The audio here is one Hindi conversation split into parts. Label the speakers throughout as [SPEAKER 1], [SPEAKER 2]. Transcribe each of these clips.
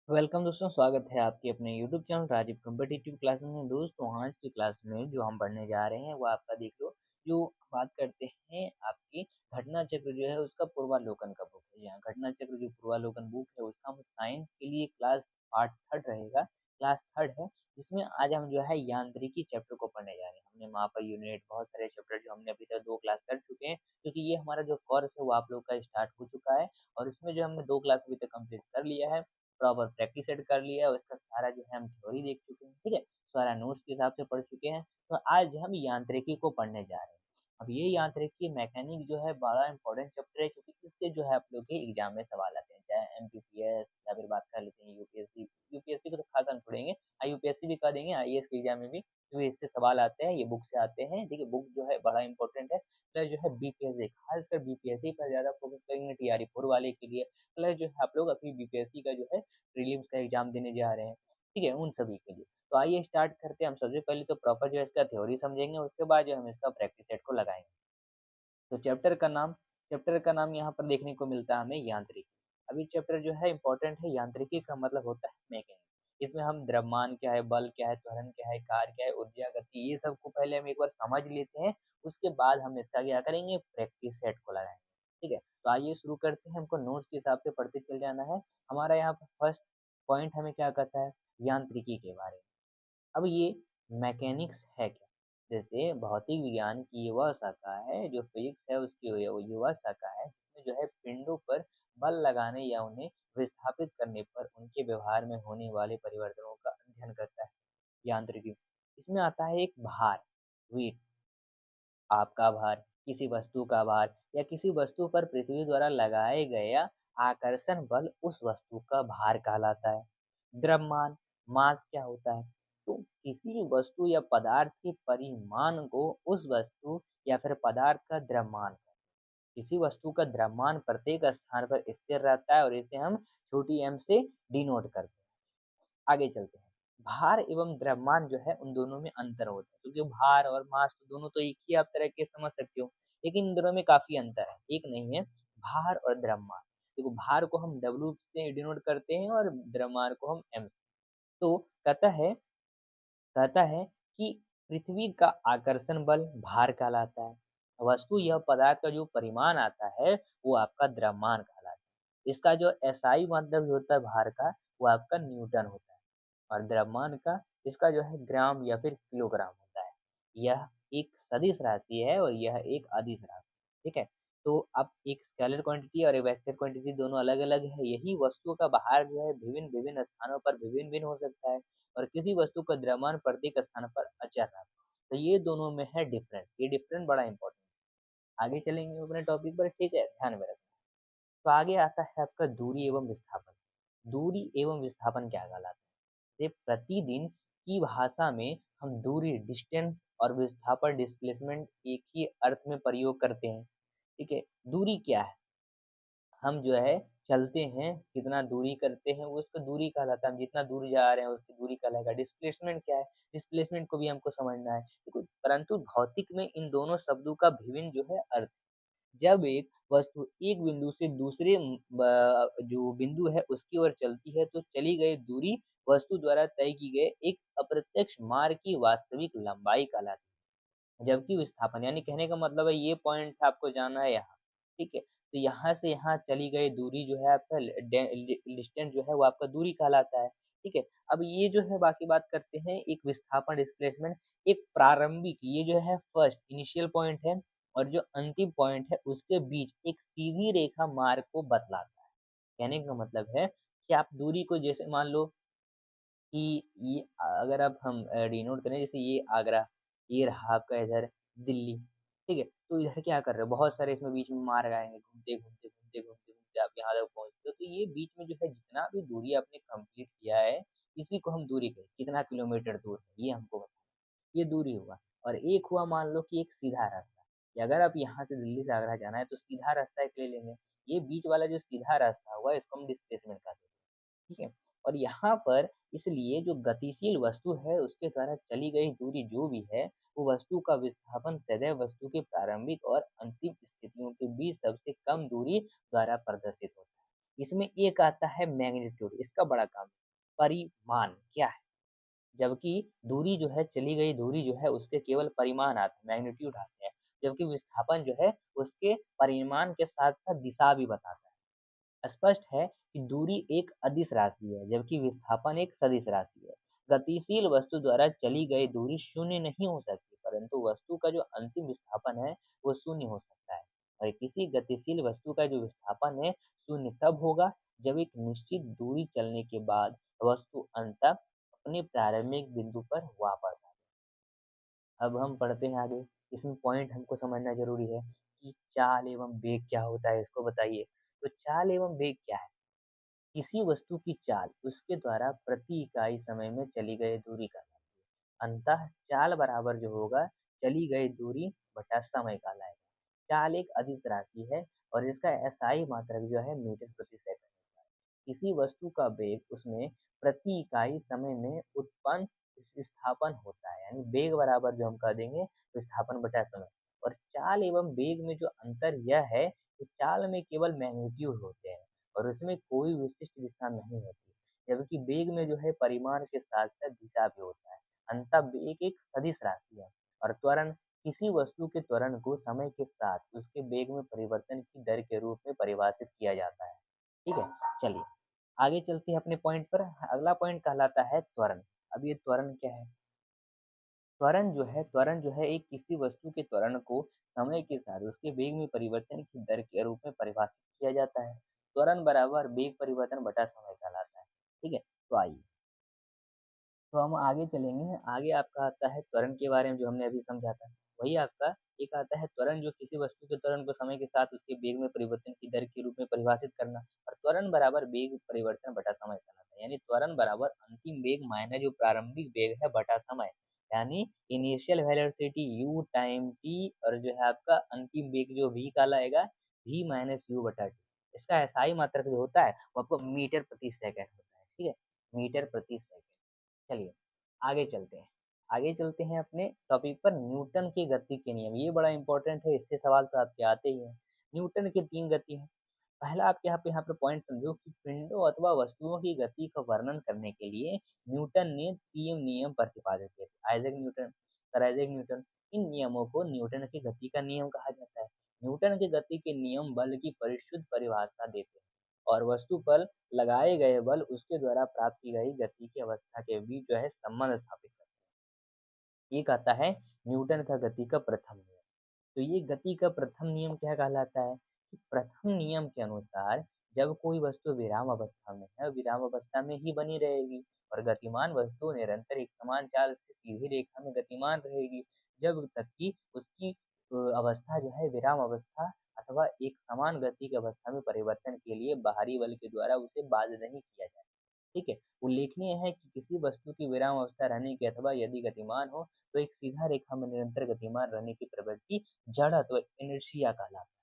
[SPEAKER 1] वेलकम दोस्तों, स्वागत है आपके अपने YouTube channel Rajiv competitive classes में। दोस्तों आज की क्लास में जो हम पढ़ने जा रहे हैं वो आपका देख लो। जो बात करते हैं आपकी घटना चक्र जो है उसका पूर्वालोकन का बुक है। यहाँ घटना चक्र जो पूर्वालोकन बुक है उसका हम साइंस के लिए क्लास पार्ट थर्ड रहेगा, क्लास थर्ड है। जिसमें आज हम जो है यांत्रिकी चैप्टर को पढ़ने जा रहे हैं। हमने वहाँ पर यूनिट बहुत सारे चैप्टर जो हमने अभी तक 2 क्लास कर चुके हैं, क्योंकि ये हमारा जो कोर्स है वो आप लोग का स्टार्ट हो चुका है। और इसमें जो हमने 2 क्लास अभी तक कंप्लीट कर लिया है, प्रॉपर प्रैक्टिस सेट कर लिया है और इसका सारा जो है हम थ्योरी देख चुके हैं, ठीक है। सारा नोट्स के हिसाब से पढ़ चुके हैं। तो आज हम यांत्रिकी को पढ़ने जा रहे हैं। अब ये यांत्रिकी मैकेनिक जो है बड़ा इंपॉर्टेंट चैप्टर है, क्योंकि इससे जो है आप लोग के एग्जाम में सवाल आते हैं, चाहे एमपीपीएस या फिर बात कर लेते हैं यूपीएससी। यूपीएससी को तो खास हम छोड़ेंगे, यूपीएससी भी कर देंगे, आईएएस के एग्जाम में भी क्योंकि इससे सवाल आते हैं, ये बुक से आते हैं। देखिए बुक जो है बड़ा इंपॉर्टेंट है। प्लस जो है बीपीएससी, खासकर बीपीएससी पर ज्यादा फोकस करेंगे, टीआरई फोर वाले के लिए। प्लस जो है आप लोग अभी बीपीएससी का जो है प्रीलिम्स का एग्जाम देने जा रहे हैं, ठीक है, उन सभी के लिए। तो आइए स्टार्ट करते हैं। हम सबसे पहले तो प्रॉपर जो है इसका थ्योरी समझेंगे, उसके बाद जो हम इसका प्रैक्टिस सेट को लगाएंगे। तो चैप्टर का नाम यहाँ पर देखने को मिलता है हमें यांत्रिकी। अभी चैप्टर जो है इंपॉर्टेंट है। यांत्रिकी का मतलब होता है मैकेनिक। इसमें हम द्रव्यमान क्या है, बल क्या है, त्वरण क्या है, कार्य क्या है, ऊर्जा गति, ये सब को पहले हम एक बार समझ लेते हैं। उसके बाद हम इसका क्या करेंगे, प्रैक्टिस सेट को लगाएंगे, ठीक है। तो आइए शुरू करते हैं। हमको नोट्स के हिसाब से पढ़ते चल जाना है। हमारा यहाँ पर फर्स्ट पॉइंट हमें क्या कहता है, यांत्रिकी के बारे में। अब ये मैकेनिक्स है क्या? जैसे भौतिक विज्ञान की वह शाखा है, जो फिजिक्स है उसकी ये वह शाखा है जिसमें जो है पिंडों पर बल लगाने या उन्हें विस्थापित करने पर उनके व्यवहार में होने वाले परिवर्तनों का अध्ययन करता है। यांत्रिकी इसमें आता है एक भार, वेट, आपका भार, किसी वस्तु का भार या किसी वस्तु पर पृथ्वी द्वारा लगाए गया आकर्षण बल उस वस्तु का भार कहलाता है। द्रव्यमान, मास क्या होता है? तो किसी वस्तु या पदार्थ के परिमाण को उस वस्तु या फिर पदार्थ का द्रव्यमान कहते हैं। किसी वस्तु का द्रव्यमान प्रत्येक स्थान पर स्थिर रहता है और इसे हम छोटी एम से डिनोट करते हैं। आगे चलते हैं। भार एवं द्रव्यमान जो है उन दोनों में अंतर होता है, क्योंकि भार और मास तो दोनों तो एक ही आप तरह के समझ सकते हो, लेकिन इन दोनों में काफी अंतर है, एक नहीं है। भार और द्रव्यमान, देखो भार को हम डब्ल्यू से डिनोट करते हैं और द्रव्यमान को हम एम से। तो कहता है कि पृथ्वी का आकर्षण बल भार कहलाता है। वस्तु या पदार्थ का जो परिमाण आता है वो आपका द्रव्यमान कहलाता है। इसका जो एसआई मतलब होता है भार का, वो आपका न्यूटन होता है। और द्रव्यमान का, इसका जो है ग्राम या फिर किलोग्राम होता है। यह एक सदिश राशि है और यह एक अदिश राशि, ठीक है। तो अब एक स्केलर क्वांटिटी और एक वेक्टर क्वांटिटी दोनों अलग अलग है। यही वस्तुओं का भार जो है विभिन्न विभिन्न स्थानों पर भिन्न भिन्न हो सकता है, और किसी वस्तु का द्रव्यमान प्रत्येक स्थान पर अचर रहता है। तो ये दोनों में है डिफरेंस, ये डिफरेंस बड़ा इंपॉर्टेंट है। आगे चलेंगे अपने टॉपिक पर, ठीक है, ध्यान में रखना। तो आगे आता है आपका दूरी एवं विस्थापन। दूरी एवं विस्थापन क्या कहलाता है? ये प्रतिदिन की भाषा में हम दूरी डिस्टेंस और विस्थापन डिस्प्लेसमेंट एक ही अर्थ में प्रयोग करते हैं, ठीक है। दूरी क्या है? हम जो है चलते हैं, कितना दूरी करते हैं वो उसका दूरी कहलाता है। हम जितना दूर जा रहे हैं उसकी दूरी कहलाएगा। डिस्प्लेसमेंट क्या है? डिस्प्लेसमेंट को भी हमको समझना है, देखो परंतु भौतिक में इन दोनों शब्दों का विभिन्न जो है अर्थ। जब एक वस्तु एक बिंदु से दूसरे जो बिंदु है उसकी ओर चलती है तो चली गई दूरी वस्तु द्वारा तय की गई एक अप्रत्यक्ष मार्ग की वास्तविक लंबाई कहलाती है। जबकि विस्थापन यानी कहने का मतलब है ये पॉइंट आपको जाना है यहाँ, ठीक है। तो यहाँ से यहाँ चली गई दूरी जो है आपका डिस्टेंस जो है वो आपका दूरी कहलाता है, ठीक है। अब ये जो है बाकी बात करते हैं, एक विस्थापन डिस्प्लेसमेंट, एक प्रारंभिक, ये जो है फर्स्ट इनिशियल पॉइंट है, और जो अंतिम पॉइंट है उसके बीच एक सीधी रेखा मार्ग को बतलाता है। कहने का मतलब है कि आप दूरी को जैसे मान लो कि ये अगर अब हम डिनोट करें, जैसे ये आगरा, ये रहा आपका इधर दिल्ली, ठीक है। तो इधर क्या कर रहे हो, बहुत सारे इसमें बीच में मार्ग आएंगे, घूमते घूमते घूमते घूमते घूमते आप यहाँ तक पहुँचते हो। तो ये बीच में जो है जितना भी दूरी आपने कंप्लीट किया है, इसी को हम दूरी कहें, कितना किलोमीटर दूर है ये हमको बताना, ये दूरी हुआ। और एक हुआ मान लो कि एक सीधा रास्ता, कि अगर आप यहाँ से दिल्ली से आगरा जाना है तो सीधा रास्ता एक ले लेंगे। ये बीच वाला जो सीधा रास्ता हुआ इसको हम डिस्प्लेसमेंट कहते हैं, ठीक है। और यहाँ पर इसलिए जो गतिशील वस्तु है उसके द्वारा चली गई दूरी जो भी है, वो वस्तु का विस्थापन सदैव वस्तु की प्रारंभिक और अंतिम स्थितियों के बीच सबसे कम दूरी द्वारा प्रदर्शित होता है। इसमें एक आता है मैग्नीट्यूड, इसका बड़ा काम है। परिमाण क्या है? जबकि दूरी जो है, चली गई दूरी जो है उसके केवल परिमाण आते हैं, मैग्नीट्यूड आते हैं। जबकि विस्थापन जो है उसके परिमाण के साथ-साथ दिशा भी बताता है। स्पष्ट है कि दूरी एक अदिश राशि है, जबकि विस्थापन एक सदिश राशि है। गतिशील वस्तु द्वारा चली गई दूरी शून्य नहीं हो सकती, परंतु वस्तु का जो अंतिम विस्थापन है, वो शून्य हो सकता है। और किसी गतिशील वस्तु का जो विस्थापन है, शून्य तब होगा जब एक निश्चित दूरी चलने के बाद वस्तु अंततः अपने प्रारंभिक बिंदु पर वापस आ जाए। अब हम पढ़ते हैं आगे। इसमें पॉइंट हमको समझना ज़रूरी है कि चाल एवं वेग क्या होता है, इसको बताइए। तो चाल एवं वेग क्या है? किसी वस्तु की चाल उसके द्वारा प्रति इकाई समय में चली गई दूरी कहलाती है। अतः चाल बराबर जो होगा, चली गई दूरी बटा समय कहलाएगा। चाल एक अदिश राशि है और इसका एसआई मात्रक जो है मीटर प्रति सेकंड होता है। किसी वस्तु का वेग उसमें प्रति इकाई समय में उत्पन्न विस्थापन होता है, यानी वेग बराबर जो हम कह देंगे विस्थापन बटा समय। और चाल एवं वेग में जो अंतर यह है कि चाल में केवल मैग्नीट्यूड होते हैं और उसमें कोई विशिष्ट दिशा नहीं होती, जबकि वेग में जो है परिमाण के साथ साथ दिशा भी होता है। अंततः वेग एक सदिश राशि है। और त्वरण, किसी वस्तु के त्वरण को समय के साथ उसके वेग में परिवर्तन की दर के रूप में परिभाषित किया जाता है। ठीक है, चलिए आगे चलते हैं अपने पॉइंट पर। अगला पॉइंट कहलाता है त्वरण। अब ये त्वरण क्या है? त्वरण जो है एक किसी वस्तु के त्वरण को समय के साथ उसके वेग में परिवर्तन की दर के रूप में परिभाषित किया जाता है। त्वरण बराबर वेग परिवर्तन बटा समय कहलाता है। ठीक है, तो आइए तो हम आगे चलेंगे। आगे आपका आता है त्वरण के बारे में, जो हमने अभी समझा था। वही आपका एक आता है त्वरण, जो किसी वस्तु के त्वरण को समय के साथ उसके वेग में परिवर्तन की दर के रूप में परिभाषित करना। और त्वरण बराबर वेग परिवर्तन बटा समय कहलाता है। यानी त्वरण बराबर अंतिम वेग माइनस जो प्रारंभिक वेग है बटा समय। यानी initial velocity u time t, और जो है आपका अंतिम वेग जो v कहलाएगा v माइनस u बटा t। इसका एसआई मात्रक जो होता है वो आपको मीटर प्रति सेकंड होता है। ठीक है, मीटर प्रति सेकंड। चलिए आगे चलते हैं। आगे चलते हैं अपने टॉपिक पर, न्यूटन की गति के नियम। ये बड़ा इंपॉर्टेंट है, इससे सवाल तो आपके आते ही हैं। न्यूटन की 3 गति हैं। पहला आप यहाँ पे पॉइंट समझो कि पिंडों अथवा वस्तुओं की गति का वर्णन करने के लिए न्यूटन ने 3 नियम प्रतिपादित किए थे। Isaac Newton, sir Isaac Newton. इन नियमों को न्यूटन की गति का नियम कहा जाता है। न्यूटन की गति के नियम बल की परिशुद्ध परिभाषा देते हैं और वस्तु पर लगाए गए बल उसके द्वारा प्राप्त की गई गति की अवस्था के बीच जो है संबंध स्थापित करते हैं। एक आता है न्यूटन का गति का प्रथम नियम। तो ये गति का प्रथम नियम क्या कहलाता है कि प्रथम नियम के अनुसार जब कोई वस्तु विराम अवस्था में है, विराम अवस्था में ही बनी रहेगी। और गतिमान वस्तु निरंतर एक समान चाल से सीधी रेखा में गतिमान रहेगी जब तक कि उसकी अवस्था जो है विराम अवस्था अथवा एक समान गति की अवस्था में परिवर्तन के लिए बाहरी बल के द्वारा उसे बाध्य नहीं किया जाए। ठीक है, उल्लेखनीय है कि किसी वस्तु की विराम अवस्था रहने की अथवा यदि गतिमान हो तो एक सीधा रेखा में निरंतर गतिमान रहने की प्रवृत्ति जड़त्व इनर्शिया कहलाता है।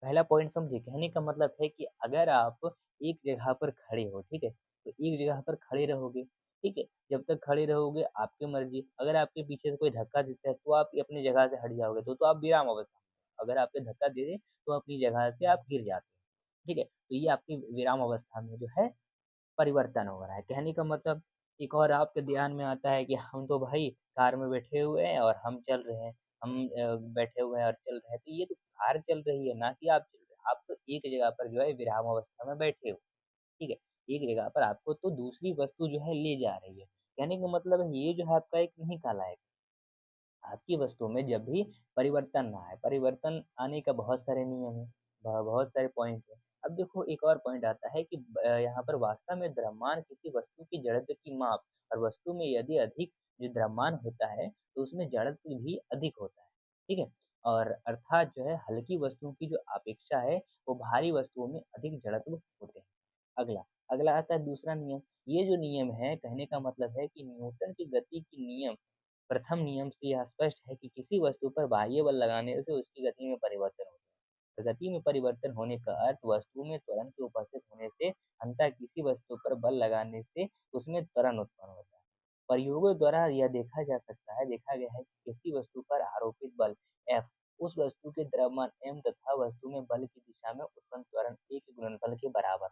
[SPEAKER 1] पहला पॉइंट समझिए, कहने का मतलब है कि अगर आप एक जगह पर खड़े हो, ठीक है, तो एक जगह पर खड़े रहोगे, ठीक है, जब तक खड़े रहोगे आपकी मर्जी। अगर आपके पीछे से कोई धक्का देता है तो आप अपनी जगह से हट जाओगे, तो आप विराम अवस्था में। अगर आपके धक्का दे दे तो अपनी जगह से आप गिर जाते हैं। ठीक है, तो ये आपकी विराम अवस्था में जो है परिवर्तन हो रहा है। कहने का मतलब एक और आपके ध्यान में आता है कि हम तो भाई कार में बैठे हुए हैं और हम चल रहे हैं, हम बैठे हुए हैं और चल रहे हैं, तो ये तो कार चल रही है ना कि आप चल रहे हैं। आप तो एक जगह पर जो है विराम अवस्था में बैठे हो, ठीक है, एक जगह पर आपको तो दूसरी वस्तु जो है ले जा रही है। कहने का मतलब है ये जो है आपका एक नहीं कहलाएगा। आपकी वस्तु में जब भी परिवर्तन ना आए, परिवर्तन आने का बहुत सारे नियम हैं, बहुत सारे पॉइंट हैं। अब देखो एक और पॉइंट आता है कि यहाँ पर वास्तव में द्रव्यमान किसी वस्तु की जड़त्व की माप, और वस्तु में यदि अधिक जो द्रव्यमान होता है तो उसमें जड़त्व भी अधिक होता है। ठीक है, और अर्थात जो है हल्की वस्तुओं की जो अपेक्षा है वो भारी वस्तुओं में अधिक जड़त्व होते हैं। अगला अगला आता है दूसरा नियम। ये जो नियम है, कहने का मतलब है कि न्यूटन की गति की नियम प्रथम नियम से यह स्पष्ट है कि किसी वस्तु पर बाह्य बल लगाने से उसकी गति में परिवर्तन होता है। तो गति में परिवर्तन होने का अर्थ वस्तु में त्वरण के उपस्थित होने से अंततः किसी वस्तु पर बल लगाने से उसमें त्वरण उत्पन्न होता है। प्रयोगों द्वारा यह देखा गया है कि किसी वस्तु पर आरोपित बल F उस वस्तु के द्रव्यमान m तथा वस्तु में बल की दिशा में उत्पन्न त्वरण A के गुणनफल के बराबर।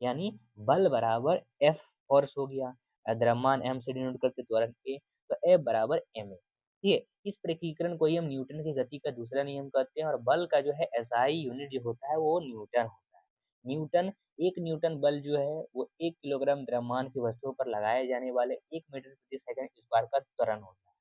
[SPEAKER 1] यानी बल बराबर F फोर्स हो गया, द्रव्यमान m से डिनोट करते त्वरण A, तो F बराबर ma। ठीक है, इस प्रकीकरण को ही हम न्यूटन की गति का दूसरा नियम कहते हैं और बल का जो है एसआई यूनिट जो होता है वो न्यूटन होता है। न्यूटन, 1 न्यूटन बल जो है वो 1 किलोग्राम द्रव्यमान की वस्तु पर लगाए जाने वाले 1 मीटर प्रति सेकंड स्क्वायर का त्वरण होता है।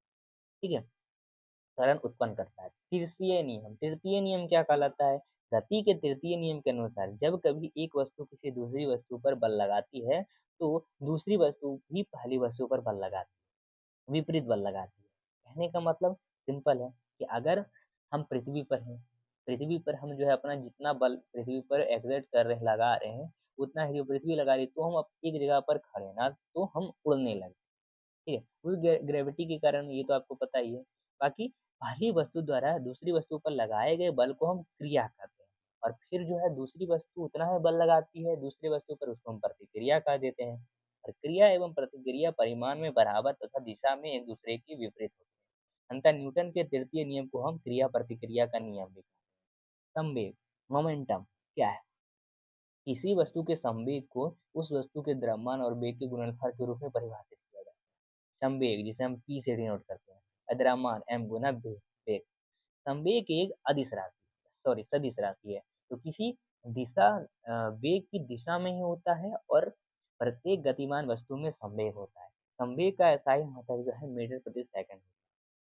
[SPEAKER 1] ठीक है, त्वरण उत्पन्न करता है। तृतीय नियम क्या कहलाता है? गति के तृतीय नियम के अनुसार जब कभी एक वस्तु किसी दूसरी वस्तु पर बल लगाती है, तो दूसरी वस्तु भी पहली वस्तु पर बल लगाती है, विपरीत बल लगाती है। कहने का मतलब सिंपल है कि अगर हम पृथ्वी पर हैं, पृथ्वी पर हम जो है अपना जितना बल पृथ्वी पर एक्सर्ट कर रहे लगा रहे हैं, उतना ही जो पृथ्वी लगा रही है, तो हम एक जगह पर खड़े हैं ना, तो हम उड़ने लगे। ठीक है, वो ग्रेविटी के कारण, ये तो आपको पता ही है। बाकी पहली वस्तु द्वारा दूसरी वस्तु पर लगाए गए बल को हम क्रिया कहते हैं और फिर जो है दूसरी वस्तु उतना ही बल लगाती है दूसरी वस्तु पर, उसको हम प्रतिक्रिया कह देते हैं। और क्रिया एवं प्रतिक्रिया परिमाण में बराबर तथा दिशा में एक दूसरे के विपरीत होते हैं। अतः न्यूटन के तृतीय नियम को हम क्रिया प्रतिक्रिया का नियम भी कहते हैं। संवेग, मोमेंटम क्या है? किसी वस्तु के संवेग को उस वस्तु के द्रव्यमान और वेग के गुणनफल के रूप में परिभाषित किया जाता है। संवेग जिसे हम p से डिनोट करते हैं, द्रव्यमान m गुना वेग। संवेग एक अदिश राशि, सदिश राशि है, तो किसी दिशा वेग की दिशा में ही होता है और प्रत्येक गतिमान वस्तु में संवेग होता है। संवेग का एसआई मात्रक जो है मीटर प्रति सेकंड।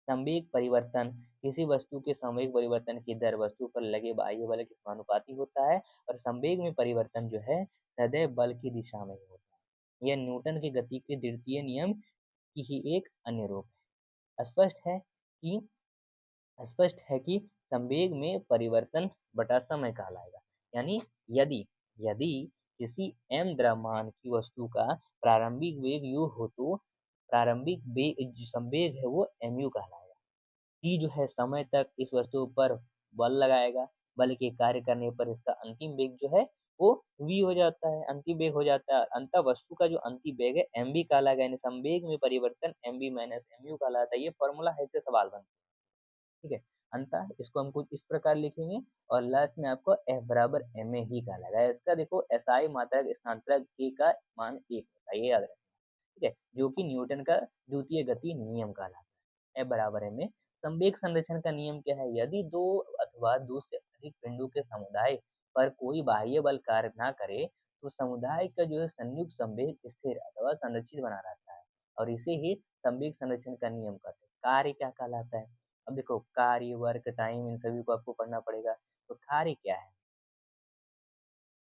[SPEAKER 1] संवेग परिवर्तन, किसी वस्तु के संवेग परिवर्तन की दर वस्तु पर लगे बाह्य बल के समानुपाती होता है और संवेग में परिवर्तन जो है सदैव बल की दिशा में ही होता है। यह न्यूटन की गति के द्वितीय नियम की ही एक अन्य रूप है। कि स्पष्ट है कि संवेग में परिवर्तन बटा समय कहलाएगा। यानी यदि यदि किसी m द्रव्यमान की वस्तु का प्रारंभिक वेग u हो, तो प्रारंभिक वेग जो संवेग है वो mu कहलाएगा। t जो है समय तक इस वस्तु पर बल लगाएगा, बल के कार्य करने पर इसका अंतिम वेग जो है वो v हो जाता है, अंतिम वेग हो जाता है। अंतः वस्तु का जो अंतिम वेग है mv कहलाएगा, यानी संवेग में परिवर्तन mv माइनस mu कहलाता है। ये फॉर्मूला है, इससे सवाल बनता है। ठीक है, अंतः इसको हम कुछ इस प्रकार लिखेंगे और लास्ट में आपको F बराबर ma ही कहलाएगा। इसका देखो SI मात्रक स्थानांतरक k का मान 1 होता है, ये याद रखना। ठीक है, जो कि न्यूटन का द्वितीय गति नियम कहलाता है। F बराबर ma। संवेग संरक्षण का नियम क्या है? यदि दो अथवा दो से अधिक पिंडों के समुदाय पर कोई बाह्य बल कार्य ना करे, तो समुदाय का जो है संयुक्त संवेग स्थिर अथवा संरक्षित बना रहता है और इसे ही संवेग संरक्षण का नियम कहते हैं। कार्य क्या कहलाता है? अब देखो, कार्य, वर्क, टाइम, इन सभी को आपको पढ़ना पड़ेगा। तो कार्य क्या है?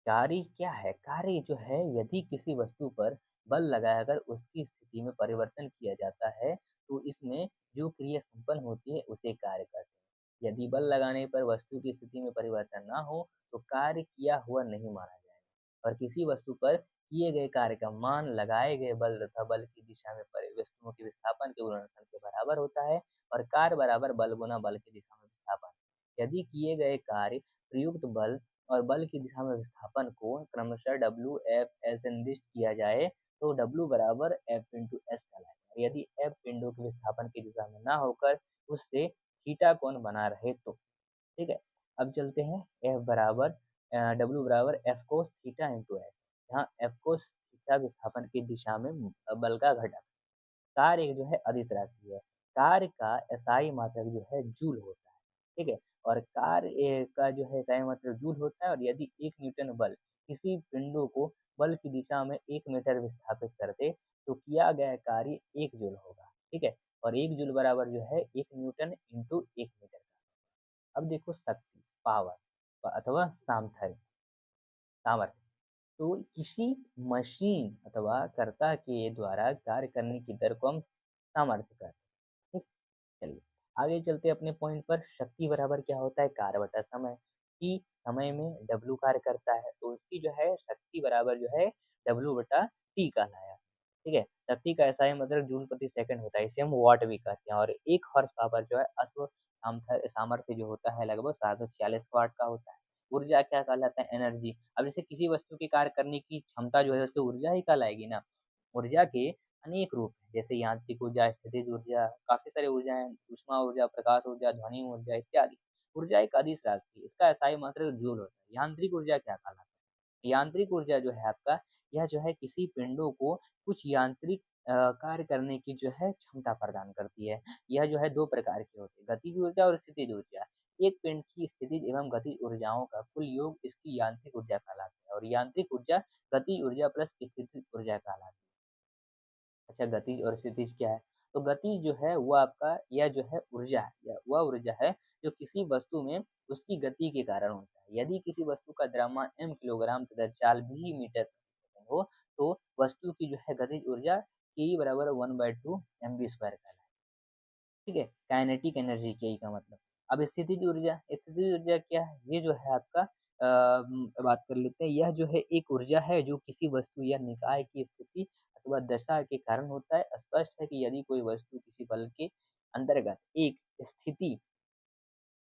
[SPEAKER 1] कार्य क्या है? कार्य जो है, यदि किसी वस्तु पर बल लगाकर उसकी स्थिति में परिवर्तन किया जाता है, तो इसमें जो क्रिया संपन्न होती है उसे कार्य कहते हैं। यदि बल लगाने पर वस्तु की स्थिति में परिवर्तन ना हो, तो कार्य किया हुआ नहीं माना जाएगा और किसी वस्तु पर किए गए कार्य का मान लगाए गए बल तथा बल की दिशा में वस्तुओं के विस्थापन के गुणनफल के बराबर होता है और कार्य बराबर बल गुना बल की दिशा में विस्थापन। यदि किए गए कार्य प्रयुक्त बल और बल की दिशा में विस्थापन को क्रमशः डब्ल्यू एफ एस से निर्दिष्ट किया जाए, तो डब्ल्यू बराबर एफ इंटू एस कहलाएगा। यदि एफ पिंडों के विस्थापन की दिशा में ना होकर उससे थीटा कोण बना रहे तो। ठीक है, अब चलते हैं एफ बराबर डब्ल्यू बराबर F cos theta into S. यहाँ एफ कोस थीटा विस्थापन की दिशा में बल का घटक। कार्य एक जो है अदिश राशि है, कार्य का एसआई मात्रक जो है जूल होता है। ठीक है, और कार्य का जो है एसआई मात्रक जूल होता है और यदि 1 न्यूटन बल किसी पिंडों को बल की दिशा में 1 मीटर विस्थापित कर दे, तो किया गया कार्य 1 जूल होगा। ठीक है, और 1 जूल बराबर जो है 1 न्यूटन इंटू 1 मीटर का। अब देखो शक्ति, पावर अथवा सामर्थ्य। तो किसी मशीन अथवा कर्ता के द्वारा कार्य करने की दर को हम सामर्थ्य कहते हैं। ठीक, चलिए आगे चलते हैं अपने पॉइंट पर। शक्ति बराबर क्या होता है? कार्य बटा समय। कि समय में डब्ल्यू कार्य करता है, तो उसकी जो है शक्ति बराबर जो है डब्ल्यू बटा टी कहलाया। ठीक है, शक्ति का ऐसा ही मतलब जूल प्रति सेकंड होता है, इसे हम वॉट भी कहते हैं। और एक हॉर्स पावर जो है अश्व सामर्थ्य जो होता है लगभग 746 वाट का होता है। ऊर्जा क्या कहलाता है? एनर्जी। अब जैसे किसी वस्तु के कार्य करने की क्षमता जो है उसकी ऊर्जा ही कहलाएगी ना। ऊर्जा के अनेक रूप हैं, जैसे यांत्रिक ऊर्जा, स्थितिज ऊर्जा, काफ़ी सारी ऊर्जाएँ, ऊष्मा ऊर्जा, प्रकाश ऊर्जा, ध्वनि ऊर्जा इत्यादि। ऊर्जा एक अदिश राशि है, इसका SI मात्रक जूल होता है। यांत्रिक ऊर्जा क्या कहलाता है? यांत्रिक ऊर्जा जो है आपका, यह जो है किसी पिंडों को कुछ यांत्रिक कार्य करने की जो है क्षमता प्रदान करती है। यह जो है 2 प्रकार की होती है, गतिज ऊर्जा और स्थितिज ऊर्जा। एक पिंड की स्थितिज एवं गतिज ऊर्जाओं का कुल योग इसकी यांत्रिक ऊर्जा कहलाता है और यांत्रिक ऊर्जा गतिज ऊर्जा प्लस स्थितिज ऊर्जा कहलाती है। अच्छा, गतिज और स्थितिज क्या है? तो गति जो है वो आपका यह जो है ऊर्जा है, यह वह ऊर्जा है जो किसी वस्तु में उसकी गति के कारण होता है। यदि किसी वस्तु का द्रव्यमान m किलोग्राम तथा चाल v मीटर प्रति सेकंड हो, तो वस्तु की जो है गतिज ऊर्जा Ke बराबर 1/2 mv स्क्वायर कहलाएगी। ठीक है? काइनेटिक एनर्जी के का मतलब। अब स्थितिज ऊर्जा क्या है? ये जो है आपका बात कर लेते हैं। यह जो है एक ऊर्जा है जो किसी वस्तु या निकाय की स्थिति अथवा दशा के कारण होता है। स्पष्ट है कि यदि कोई वस्तु किसी बल के अंतर्गत एक स्थिति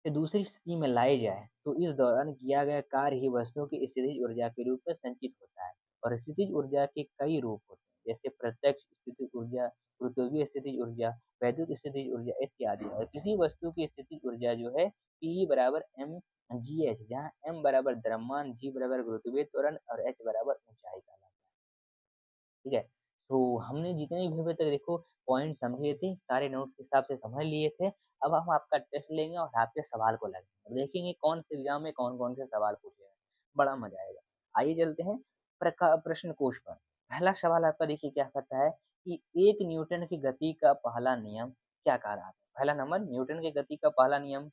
[SPEAKER 1] से दूसरी स्थिति में लाई जाए, तो इस दौरान किया गया कार्य ही वस्तु की स्थितिज ऊर्जा के रूप में संचित होता है। और स्थितिज ऊर्जा के कई रूप होते हैं, जैसे प्रत्यक्ष स्थितिज ऊर्जा, गुरुत्वीय स्थितिज ऊर्जा, वैद्युत स्थितिज ऊर्जा इत्यादि। और किसी वस्तु की स्थितिज ऊर्जा जो है P बराबर mgh, जहाँ m बराबर द्रव्यमान, g बराबर गुरुत्वीय त्वरण और h बराबर ऊंचाई का। ठीक है? तो हमने जितने भी अभी तक देखो पॉइंट समझे थे, सारे नोट्स के हिसाब से समझ लिए थे। अब हम आपका टेस्ट लेंगे और आपके सवाल को लगेंगे और देखेंगे कौन से एग्जाम में कौन-कौन से सवाल पूछे हैं। बड़ा मजा आएगा। आइए चलते हैं प्रश्न कोश पर। पहला सवाल आपका देखिए क्या कहता है कि 1 न्यूटन की गति का पहला नियम क्या कहलाता है? पहला नंबर, न्यूटन की गति का पहला नियम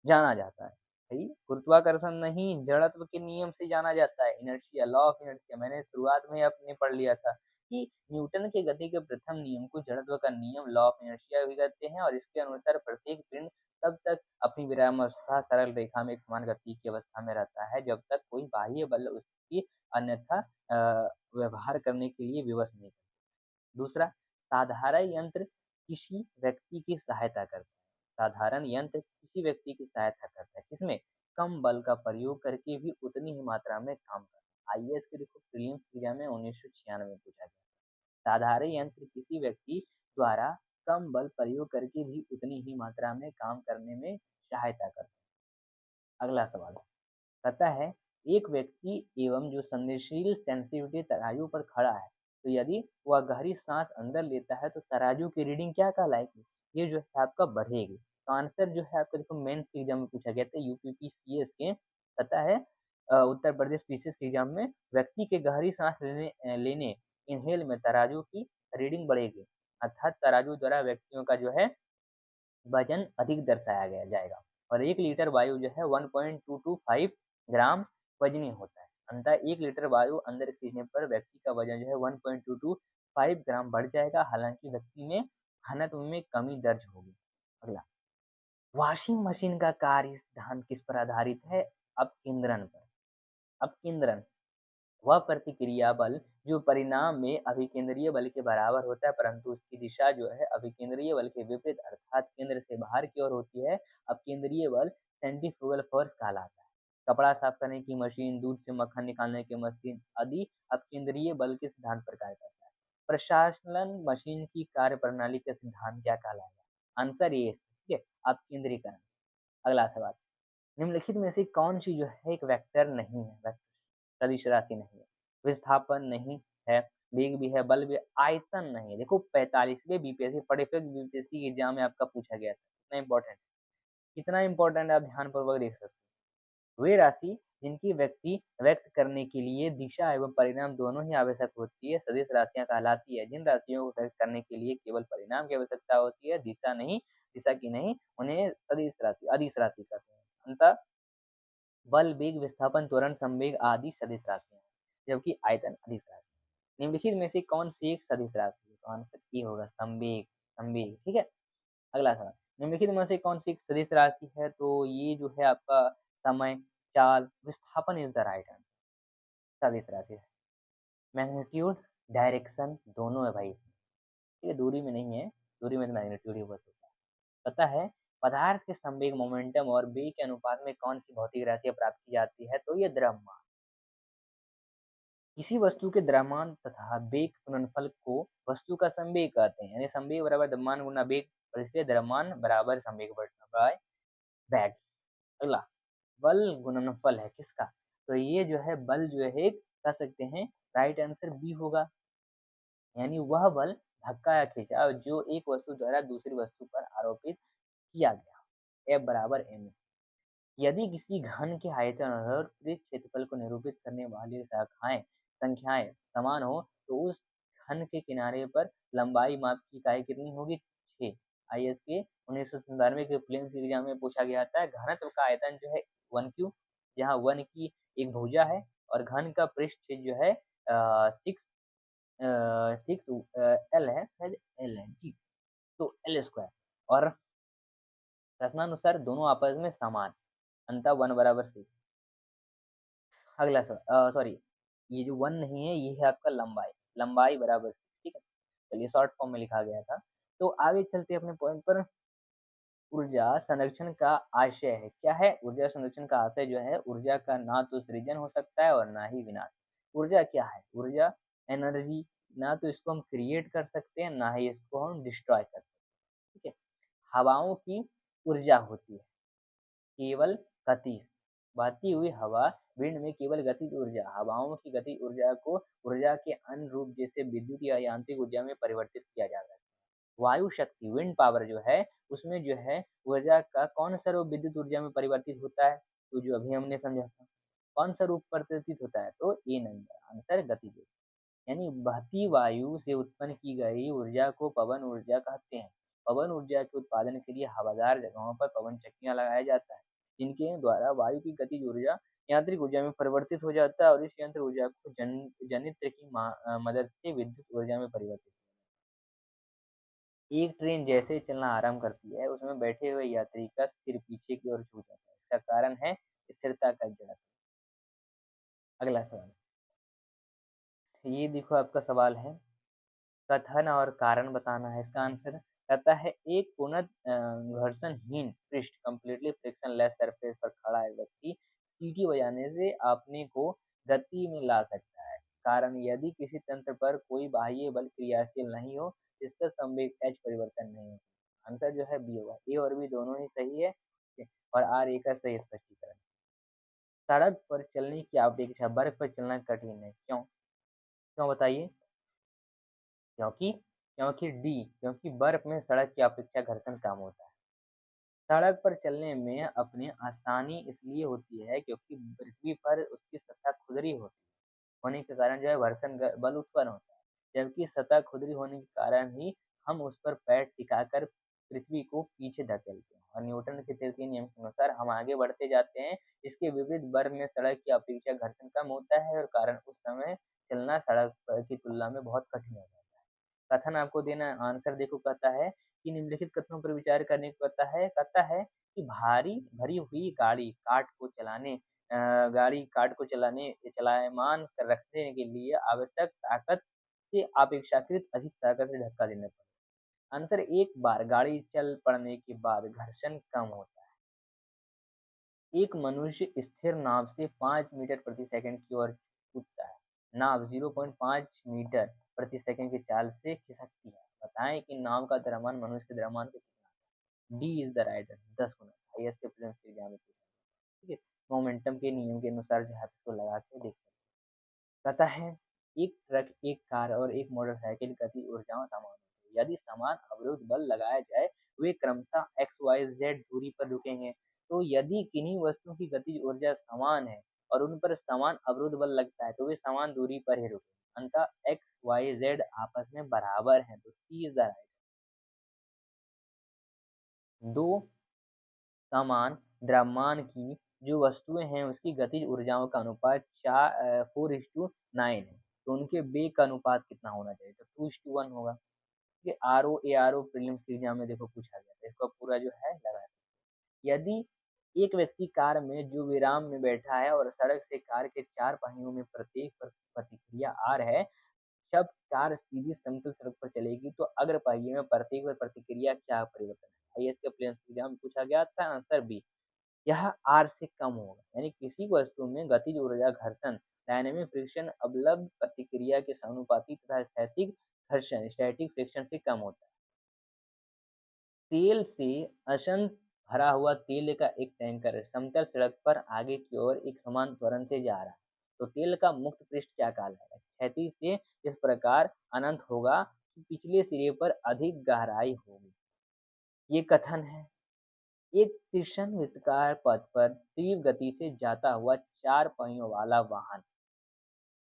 [SPEAKER 1] जाना जाता है। सही, गुरुत्वाकर्षण नहीं, जड़त्व के नियम से जाना जाता है, इनर्शिया, लॉ ऑफ इनर्शिया। मैंने शुरुआत में आपने पढ़ लिया था कि न्यूटन के गति के प्रथम नियम को जड़त्व का नियम, लॉ ऑफ इनर्शिया भी कहते हैं और इसके अनुसार प्रत्येक पिंड तब तक अपनी विरामावस्था सरल रेखा में एक समान गति की अवस्था में रहता है जब तक कोई बाह्य बल उसकी अन्यथा व्यवहार करने के लिए विवश नहीं। दूसरा, साधारण यंत्र किसी व्यक्ति की सहायता करता है। साधारण यंत्र किसी व्यक्ति की सहायता करता है, किसमें? कम बल का प्रयोग करके भी उतनी ही मात्रा में काम करता है। आईएएस के देखो प्रीलिम्स एग्जाम में 1996 में पूछा गया। साधारण यंत्र किसी व्यक्ति द्वारा कम बल प्रयोग करके भी उतनी ही मात्रा में काम करने में सहायता करता है। अगला सवाल कहता है, एक व्यक्ति एवं जो संवेदनशील सेंसिटिविटी तराजू पर खड़ा है, तो यदि वह गहरी सांस अंदर लेता है तो तराजू की रीडिंग क्या कहलाएगी? ये जो है आपका बढ़ेगी। तो आंसर जो है आपका देखो मेंस के एग्जाम में पूछा गया था, यूपीपीसीएस के। पता है उत्तर प्रदेश पीसीएस के एग्जाम में व्यक्ति के गहरी सांस लेने इनहेल में तराजू की रीडिंग बढ़ेगी, अर्थात तराजू द्वारा व्यक्तियों का जो है वजन अधिक दर्शाया गया जाएगा और 1 लीटर वायु जो है 1.225 ग्राम वज़नी होता है। अतः 1 लीटर वायु अंदर खींचने पर व्यक्ति का वजन जो है 1.225 ग्राम बढ़ जाएगा, हालाँकि व्यक्ति में घनत्व में कमी दर्ज होगी। अगला, वॉशिंग मशीन का कार्य सिद्धांत किस पर आधारित है? अपकेंद्रण पर। अपकेंद्रण वह प्रतिक्रिया बल जो परिणाम में अभिकेंद्रीय बल के बराबर होता है, परंतु उसकी दिशा जो है अभिकेंद्रीय बल के विपरीत अर्थात केंद्र से बाहर की ओर होती है। अपकेंद्रीय बल सेंट्रीफ्यूगल फोर्स कहलाता है। कपड़ा साफ करने की मशीन, दूध से मक्खन निकालने की मशीन आदि अपकेंद्रीय बल के सिद्धांत पर कार्य करता है। प्रशासन मशीन की कार्य प्रणाली का सिद्धांत क्या कहलाएगा? आंसर ए, ठीक है, अपकेंद्रीकरण। अगला सवाल, निम्नलिखित में से कौन सी जो है एक वेक्टर नहीं है, वेक्टर सदिश राशि नहीं है? विस्थापन नहीं है, वेग भी है, बल भी है, आयतन नहीं है। देखो 45वें बीपीएससी परफेक्ट बीपीएससी एग्जाम में आपका पूछा गया था, कितना इंपॉर्टेंट है आप ध्यान पूर्वक देख सकते हो। वे राशि जिनकी व्यक्ति व्यक्त करने के लिए दिशा एवं परिणाम दोनों ही आवश्यक होती है सदिश राशियां कहलाती है। जिन राशियों को व्यक्त करने के लिए केवल परिणाम की आवश्यकता होती है, दिशा नहीं, दिशा की नहीं, उन्हें सदिश राशि, अदिश राशि कहते हैं। अंतः बल, वेग, विस्थापन, त्वरण, संवेग आदि सदिश राशियां हैं, जबकि आयतन अदिश राशि है। निम्नलिखित में से कौन सी एक सदिश राशि है? तो आंसर ये होगा संवेग। संवेग, ठीक है। अगला सवाल, निम्नलिखित में से कौन सी एक सदिश राशि है? तो ये जो है आपका समय, चाल, विस्थापन इज द राइट आंसर। सदिश राशि है। मैग्नीट्यूड, डायरेक्शन दोनों है भाई, ठीक है, दूरी में नहीं है, दूरी में तो मैग्नीट्यूड ही बस होता है। पता है पदार्थ के संवेग, मोमेंटम और वेग के अनुपात में कौन सी भौतिक राशियां प्राप्त की जाती है? तो ये द्रव्यमान, किसी वस्तु के द्रव्यमान तथा वेग गुणनफल को वस्तु का संवेग कहते हैं, यानी संवेग बराबर द्रव्यमान गुना वेग, और इसलिए द्रव्यमान बराबर संवेग बाय वेग। अगला, बल गुणनफल है किसका? तो ये जो है बल जो है एक कह सकते हैं, राइट आंसर बी होगा, यानी वह बल धक्का या खिंचाव जो एक वस्तु द्वारा दूसरी वस्तु पर आरोपित किया गया। F बराबर m। यदि किसी घन के आयतन और पृष्ठ क्षेत्रफल को निरूपित करने वाली शाखाएं संख्याएं समान हो तो उस घन के किनारे पर लंबाई माप की इकाई कितनी होगी? 6। आईएएस के 1997 के प्रीलिम्स एग्जाम में पूछा गया था। घनत्व का आयतन जो है 1 क्यूब, जहाँ 1 की एक भुजा है, और घन का पृष्ठ क्षेत्र जो है 6 एल है, शायद एल है जी, तो एल स्क्वायर, और प्रश्नानुसार दोनों आपस में समान, अंतः 1 बराबर 6। अगला सॉरी, ये जो 1 नहीं है ये है आपका लंबाई, लंबाई बराबर 6, ठीक है। चलिए शॉर्ट फॉर्म में लिखा गया था। तो आगे चलते अपने पॉइंट पर। ऊर्जा संरक्षण का आशय है, क्या है? ऊर्जा संरक्षण का आशय जो है, ऊर्जा का ना तो सृजन हो सकता है और ना ही विनाश। ऊर्जा क्या है? ऊर्जा एनर्जी, ना तो इसको हम क्रिएट कर सकते हैं ना ही इसको हम डिस्ट्रॉय कर सकते हैं, ठीक है। हवाओं की ऊर्जा होती है केवल गतिज, बहती हुई हवा विंड में केवल गतिज ऊर्जा, हवाओं की गतिज ऊर्जा को ऊर्जा के अन्य रूप जैसे विद्युत या यांत्रिक ऊर्जा में परिवर्तित किया जा सकता है। वायु शक्ति विंड पावर जो है, उसमें जो है ऊर्जा का कौन सा रूप विद्युत ऊर्जा में परिवर्तित होता है? तो जो अभी हमने समझा था, कौन सा रूप परिवर्तित होता है? तो ए नंबर आंसर गतिज ऊर्जा। यानी बहती वायु से उत्पन्न की गई ऊर्जा को पवन ऊर्जा कहते हैं। पवन ऊर्जा के उत्पादन के लिए हवादार जगहों पर पवन चक्कियां लगाया जाता है, जिनके द्वारा वायु की गतिज ऊर्जा यांत्रिक ऊर्जा में परिवर्तित हो जाता है, और इस यंत्र ऊर्जा को जनित्र की मदद से विद्युत ऊर्जा में परिवर्तित। एक ट्रेन जैसे चलना आरंभ करती है, उसमें बैठे हुए यात्री का सिर पीछे की ओर झुक जाता है, इसका कारण है स्थिरता का जड़त्व। अगला सवाल, ये देखो आपका सवाल है, कथन और कारण बताना है इसका आंसर। कहता है एक पूर्ण घर्षणहीन पृष्ठ कंप्लीटली फ्रिक्शनलेस सरफेस पर खड़ा एक व्यक्ति सीटी बजाने से अपने को गति में ला सकता है। कारण, यदि किसी तंत्र पर कोई बाह्य बल क्रियाशील नहीं हो, इसका संवेग एच परिवर्तन नहीं हो। आंसर जो है बी होगा, ए और बी दोनों ही सही है, और आर ए का सही स्पष्टीकरण। सड़क पर चलने की अपेक्षा बर्फ पर चलना कठिन है, क्यों? क्यों बताइए? क्योंकि क्योंकि बर्फ में सड़क की अपेक्षा घर्षण कम होता है। सड़क पर चलने में अपने आसानी इसलिए होती है क्योंकि पृथ्वी पर उसकी सतह खुरदरी होने के कारण जो है घर्षण बल उत्पन्न होता है, जबकि सतह खुरदरी होने के कारण ही हम उस पर पैर टिकाकर पृथ्वी को पीछे धकेलते हैं, और न्यूटन के तृतीय नियम के अनुसार हम आगे बढ़ते जाते हैं। इसके विपरीत बर्फ में सड़क की अपेक्षा घर्षण कम होता है, और कारण उस समय चलना सड़क की तुलना में बहुत कठिन हो जाता है। कथन आपको देना है, आंसर देखो, कहता है कि निम्नलिखित कथनों पर विचार करने को कहता है कि भारी भरी हुई गाड़ी काट को चलायमान रखने के लिए आवश्यक ताकत से अपेक्षाकृत अधिक ताकत से धक्का देना पड़े। आंसर, एक बार गाड़ी चल पड़ने के बाद घर्षण कम होता है। एक मनुष्य स्थिर नाव से 5 मीटर प्रति सेकंड की ओर कूदता है। नाव 0.5 मीटर प्रति सेकंड की चाल से खिसकती है। बताएं कि नाव का द्रव्यमान मनुष्य के द्रव्यमान को कितना? D is the right answer, 10 Guna. IAS के प्रीलिम्स के एग्जाम में पूछा, ठीक है। मोमेंटम के नियम के अनुसार जो है आप इसको लगा के देख सकते हैं। कहता है एक ट्रक, एक कार और एक मोटरसाइकिल गति ऊर्जाओं समान होती है। यदि समान अवरोध बल लगाया जाए, वे क्रमशः एक्स वाई जेड दूरी पर रुकेंगे। तो यदि किन्हीं वस्तुओं की गतिज ऊर्जा समान है और उन पर समान अवरोध बल लगता है, तो वे समान दूरी पर ही रुकेंगे, अतः एक्स वाई जेड आपस में बराबर हैं, तो सी इज द राइट। दो समान द्रव्यमान की जो वस्तुएं हैं उसकी गतिज ऊर्जाओं का अनुपात 4:9 है, तो उनके वेग का अनुपात कितना होना चाहिए? तो 2:1 होगा। ये RO A R O prelims के एग्जाम में देखो पूछा गया था, इसको पूरा जो है लगा। यदि एक व्यक्ति कार में जो विराम में बैठा है और सड़क से कार के 4 पहियों में प्रत्येक पर प्रतिक्रिया आर है, जब कार सीधी समतल सड़क पर चलेगी तो अग्र पहिए में प्रत्येक पर प्रतिक्रिया क्या परिवर्तन है? आईएएस के प्रीलिम्स एग्जाम में पूछा गया था, आंसर बी, यह आर से कम होगा। यानी किसी वस्तु में गतिज ऊर्जा घर्षण डायनामिक फ्रिक्शन अवलंब प्रतिक्रिया के समानुपाती तथा स्थैतिक घर्षण स्टैटिक फ्रिक्शन से कम होता है। तेल से अशंत भरा हुआ तेल का एक टैंकर समतल सड़क पर आगे की ओर एक समान त्वरण से जा रहा है, तो तेल का मुक्त पृष्ठ क्या कहलाएगा? क्षैतिज से इस प्रकार अनंत होगा कि पिछले सिरे पर अधिक गहराई होगी। ये कथन है। एक तिरछन वृत्ताकार पथ पर तीव्र गति से जाता हुआ चार पहियों वाला वाहन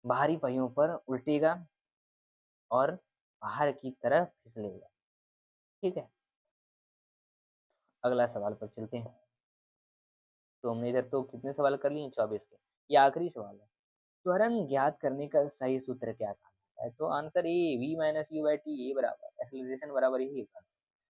[SPEAKER 1] बाहरी पहियों पर उल्टेगा और बाहर की तरफ फिसलेगा। ठीक है, अगला सवाल पर चलते हैं। तो हमने इधर तो कितने सवाल कर लिए? 24 के। ये आखिरी सवाल है। त्वरण ज्ञात करने का सही सूत्र क्या कहलाता है? तो answer A v minus you by T A बराबर एक्सेलरेशन बराबर यही है।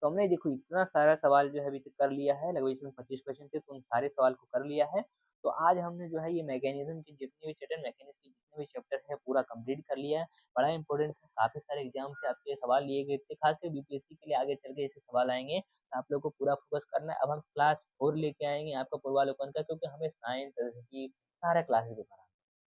[SPEAKER 1] तो हमने देखो इतना सारा सवाल जो है अभी तक कर लिया है, लगभग इसमें 25 क्वेश्चन थे, तो उन सारे सवाल को कर लिया है। तो आज हमने जो है ये मैकेनिज्म के जितने भी चैप्टर मैकेनिक्स के जितने भी चैप्टर है पूरा कंप्लीट कर लिया है। बड़ा इंपॉर्टेंट है, काफी सारे एग्जाम से आपके सवाल लिए गए थे, खासकर बीपीएससी के लिए आगे चल के ऐसे सवाल आएंगे, तो आप लोग को पूरा फोकस करना है। अब हम क्लास 4 लेके आएंगे आपका पूर्वावलोकन का, क्योंकि हमें साइंस की सारा क्लासेस को कराना है।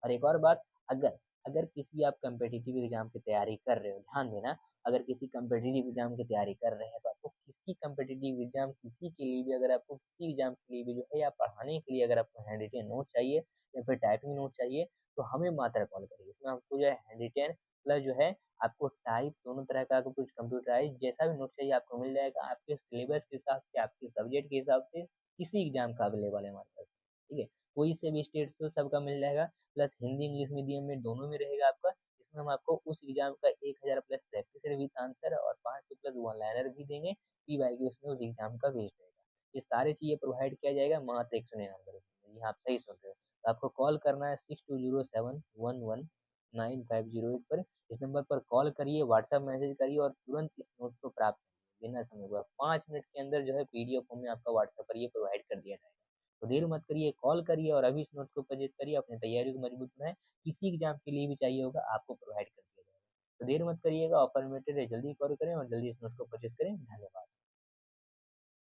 [SPEAKER 1] और एक और बात, अगर अगर किसी आप कम्पिटिटिव एग्जाम की तैयारी कर रहे हो, ध्यान देना, अगर किसी कम्पिटिटिव एग्जाम की तैयारी कर रहे हैं तो आपको किसी कम्पिटिटिव एग्जाम किसी के लिए भी, अगर आपको किसी एग्जाम के लिए भी जो है या पढ़ाने के लिए अगर आपको हैंड रिटेन नोट चाहिए या फिर टाइपिंग नोट चाहिए, तो हमें मात्र कॉल करिए। इसमें आपको जो है हैंड रिटेन प्लस जो है आपको टाइप दोनों तरह का आपको कुछ कंप्यूटराइज जैसा भी नोट चाहिए आपको मिल जाएगा, आपके सिलेबस के हिसाब से, आपके सब्जेक्ट के हिसाब से, किसी एग्जाम का अवेलेबल है हमारे पास। ठीक है, कोई से भी स्टेट से सबका मिल जाएगा, प्लस हिंदी इंग्लिश मीडियम में दोनों में रहेगा आपका। इसमें हम आपको उस एग्जाम का 1000 प्लस प्रैक्टिस विद आंसर और 500 प्लस वन लाइनर भी देंगे। पी वाई क्यू उसमें उस एग्जाम का भेज देगा। ये सारी चीजें प्रोवाइड किया जाएगा मात्र 199 रुपये। ये आप सही सुन रहे हो। तो आपको कॉल करना है 6207119508 पर। इस नंबर पर कॉल करिए, व्हाट्सएप मैसेज करिए और तुरंत इस नोट को प्राप्त करिए बिना समय हुआ। 5 मिनट के अंदर जो है पीडीएफ फॉर्म में आपका व्हाट्सएप पर ये प्रोवाइड कर दिया जाएगा। तो देर मत करिए, कॉल करिए और अभी इस नोट को परचेज करिए, अपनी तैयारी को मजबूत बनाएं। किसी एग्जाम के लिए भी चाहिए होगा आपको प्रोवाइड कर दिया जाएगा। तो देर मत करिएगा, ऑफर लिमिटेड है, जल्दी कॉल करें और जल्दी इस नोट को परचेज करें। धन्यवाद।